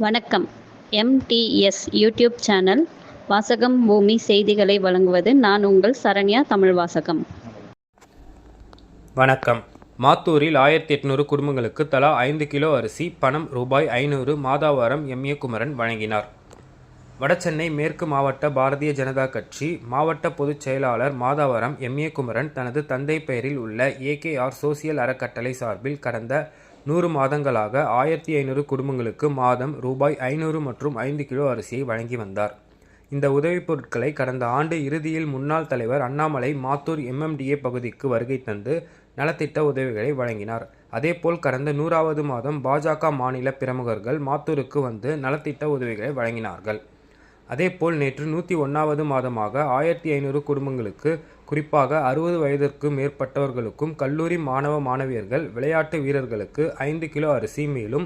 வணக்கம். MTS YouTube channel வாசகம் பூமி செய்திகளை வழங்குவது நான் உங்கள் சரண்யா தமிழ் வாசகம். வணக்கம். மாத்தூரில் 1800 குடும்பங்களுக்கு தலா 5 கிலோ அரிசி, பணம் ரூபாய் 500 மாதாவரம் எம்.ஏ. குமரன் வழங்கினார். வடசென்னை மேற்கு மாவட்ட பாரதிய ஜனதா கட்சி மாவட்ட பொதுச் செயலாளர் மாதாவரம் எம்.ஏ. குமரன் தனது தந்தை பெயரில் உள்ள ஏகேஆர் சோசியல் அறக்கட்டளை சார்பில் கடந்த 100 மாதங்களாக 1500 குடும்பங்களுக்கு மாதம் ரூபாய் 500 மற்றும் 5 கிலோ அரிசியை வழங்கி வந்தார். இந்த உதவிப் பொருட்களை கடந்த ஆண்டு இறுதியில் முன்னாள் தலைவர் அண்ணாமலை மாத்தூர் MMDA பகுதிக்கு வருகை தந்து நலத்திட்ட உதவிகளை வழங்கினார். அதேபோல் கடந்த 100வது மாதம் பாஜக மாநில பிரமுகர்கள் மாத்தூருக்கு வந்து நலத்திட்ட உதவிகளை வழங்கினார்கள். அதேபோல் நேற்று 101வது மாதமாக 1500 குடும்பங்களுக்கு, குறிப்பாக 60 வயதிற்கு மேற்பட்டவர்களுக்கும் கல்லூரி மாணவ மாணவியர்கள், விளையாட்டு வீரர்களுக்கு 5 கிலோ அரிசி, மேலும்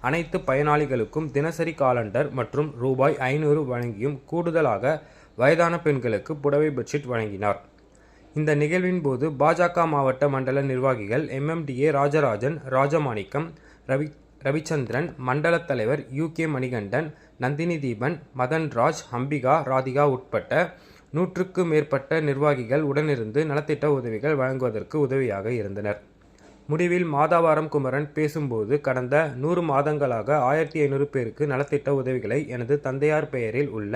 அனைத்து பயனாளிகளுக்கும் தினசரி காலண்டர் மற்றும் ரூபாய் 500 வழங்கியும் கூடுதலாக வயதான பெண்களுக்கு புடவை பெட்ஷீட் வழங்கினார். இந்த நிகழ்வின் போது பாஜக மாவட்ட மண்டல நிர்வாகிகள் MMDA ராஜராஜன், ராஜமாணிக்கம், ரவிச்சந்திரன், மண்டல தலைவர் UK மணிகண்டன், நந்தினி தீபன், மதன்ராஜ், அம்பிகா, ராதிகா உட்பட்ட 100க்கு மேற்பட்ட நிர்வாகிகள் உடனிருந்து நலத்திட்ட உதவிகள் வழங்குவதற்கு உதவியாக இருந்தனர். முடிவில் மாதாவரம் குமரன் பேசும்போது, கடந்த 100 மாதங்களாக 1500 பேருக்கு நலத்திட்ட உதவிகளை எனது தந்தையார் பெயரில் உள்ள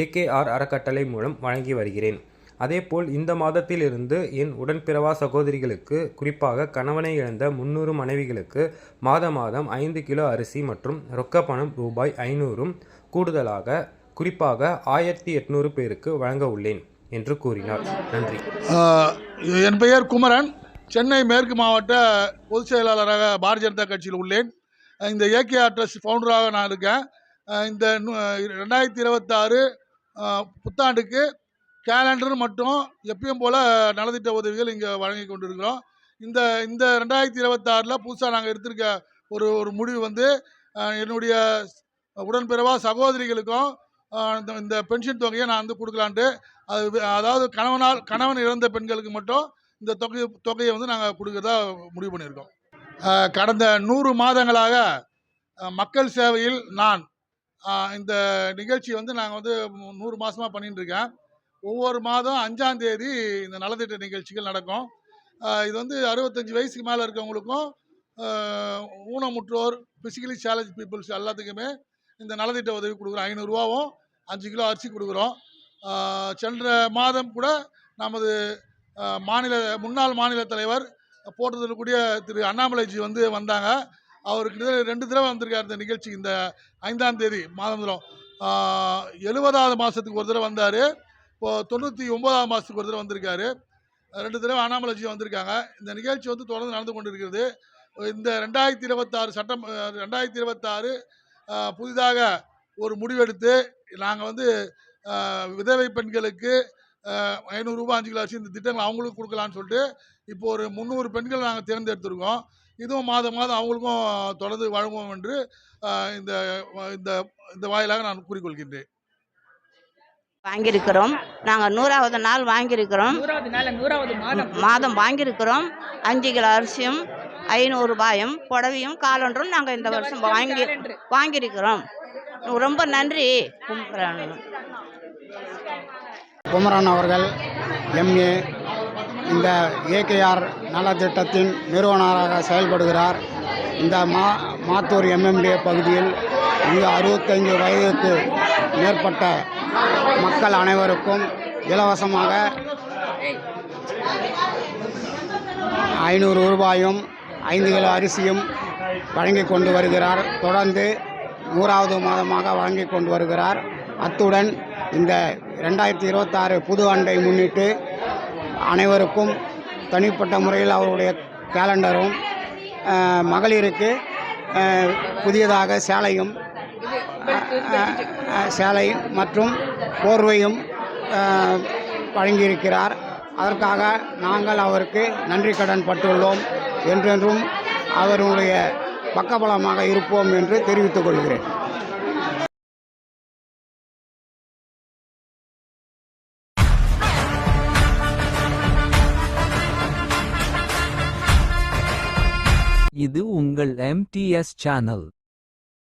ஏகேஆர் அறக்கட்டளை மூலம் வழங்கி வருகிறேன். அதேபோல் இந்த மாதத்தில் இருந்து என் உடன்பிறவா சகோதரிகளுக்கு, குறிப்பாக கணவனை இழந்த 300 மனைவிகளுக்கு மாதம் 5 கிலோ அரிசி மற்றும் ரொக்க பணம் ரூபாய் 500 கூடுதலாக குறிப்பாக 1800 பேருக்கு வழங்க உள்ளேன் என்று கூறினார். நன்றி. என் பெயர் குமரன். சென்னை மேற்கு மாவட்ட பொதுச் செயலாளராக பாரதிய ஜனதா கட்சியில் உள்ளேன். இந்த ஏகேஆர் ட்ரஸ்ட் ஃபவுண்டராக நான் இருக்கேன். இந்த 2026 புத்தாண்டுக்கு கேலண்டர் மற்றும் எப்பயும் போல் நலத்திட்ட உதவிகள் இங்கே வழங்கி கொண்டிருக்கிறோம். இந்த 2026 புதுசாக நாங்கள் எடுத்திருக்க ஒரு முடிவு வந்து, என்னுடைய உடன்பிறவா சகோதரிகளுக்கும் இந்த பென்ஷன் தொகையை நான் வந்து கொடுக்கலான்ட்டு, அதாவது கணவன் இழந்த பெண்களுக்கு மட்டும் இந்த தொகையை வந்து நாங்கள் கொடுக்கறதா முடிவு பண்ணியிருக்கோம். கடந்த 100 மாதங்களாக மக்கள் சேவையில் நான் இந்த நிகழ்ச்சி வந்து நாங்கள் வந்து 100 மாதமாக பண்ணிட்டு இருக்கேன். ஒவ்வொரு மாதம் 5ஆம் தேதி இந்த நலத்திட்ட நிகழ்ச்சிகள் நடக்கும். இது வந்து 65 வயசுக்கு மேலே இருக்கவங்களுக்கும், ஊனமுற்றோர், ஃபிசிக்கலி சேலஞ்ச் பீப்புள்ஸ் எல்லாத்துக்குமே இந்த நலத்திட்ட உதவி கொடுக்குறோம். 500 ரூபாவும் 5 கிலோ அரிசி கொடுக்குறோம். சென்ற மாதம் கூட நமது முன்னாள் மாநில தலைவர் போட்டதில் திரு அண்ணாமலைஜி வந்து வந்தாங்க. அவருக்கு 2 தடவை வந்திருக்கார் இந்த நிகழ்ச்சி. இந்த 5ஆம் தேதி மாதம் 70வது மாதத்துக்கு ஒரு தடவை வந்தார். இப்போது 99வது மாதத்துக்கு ஒரு தடவை வந்திருக்காரு. 2 தடவை அண்ணாமலைஜி வந்திருக்காங்க. இந்த நிகழ்ச்சி வந்து தொடர்ந்து நடந்து கொண்டு இருக்கிறது. இந்த 2026 புதிதாக ஒரு முடிவெடுத்து நாங்கள் வந்து விதவை பெண்களுக்கு 500 ரூபாய் 5 கிலோ அரிசி இந்த திட்டங்கள் அவங்களுக்கும் கொடுக்கலான்னு சொல்லிட்டு இப்போ ஒரு 300 பெண்கள் நாங்கள் தேர்ந்தெடுத்திருக்கோம். இதுவும் மாதம் அவங்களுக்கும் தொடர்ந்து வழங்குவோம் என்று இந்த வாயிலாக நான் கூறிக்கொள்கின்றேன். வாங்கியிருக்கிறோம். நாங்கள் 100வது நாள் வாங்கியிருக்கிறோம். மாதம் வாங்கியிருக்கிறோம். 5 கிலோ அரிசியும் 500 ரூபாயும் புடவையும் காலண்டரும் நாங்கள் இந்த வருஷம் வாங்கியிருக்கிறோம். ரொம்ப நன்றி. குமரன் அவர்கள் MA இந்த ஏகேஆர் நலத்திட்டத்தின் நிறுவனராக செயல்படுகிறார். இந்த மாத்தூர் MMDA பகுதியில் இங்கு 65 வயதுக்கு மேற்பட்ட மக்கள் அனைவருக்கும் இலவசமாக 500 ரூபாயும் 5 கிலோ அரிசியும் வழங்கி கொண்டு வருகிறார். தொடர்ந்து 100வது மாதமாக வழங்கி கொண்டு வருகிறார். அத்துடன் இந்த 2026 புது ஆண்டை முன்னிட்டு அனைவருக்கும் தனிப்பட்ட முறையில் அவருடைய கேலண்டரும், மகளிருக்கு புதியதாக சேலை மற்றும் போர்வையும் வழங்கியிருக்கிறார். அதற்காக நாங்கள் அவருக்கு நன்றி கடன் பட்டுள்ளோம். என்றென்றும் அவருடைய பக்கபலமாக இருப்போம் என்று தெரிவித்துக் கொள்கிறேன். இது உங்கள் MTS சேனல்.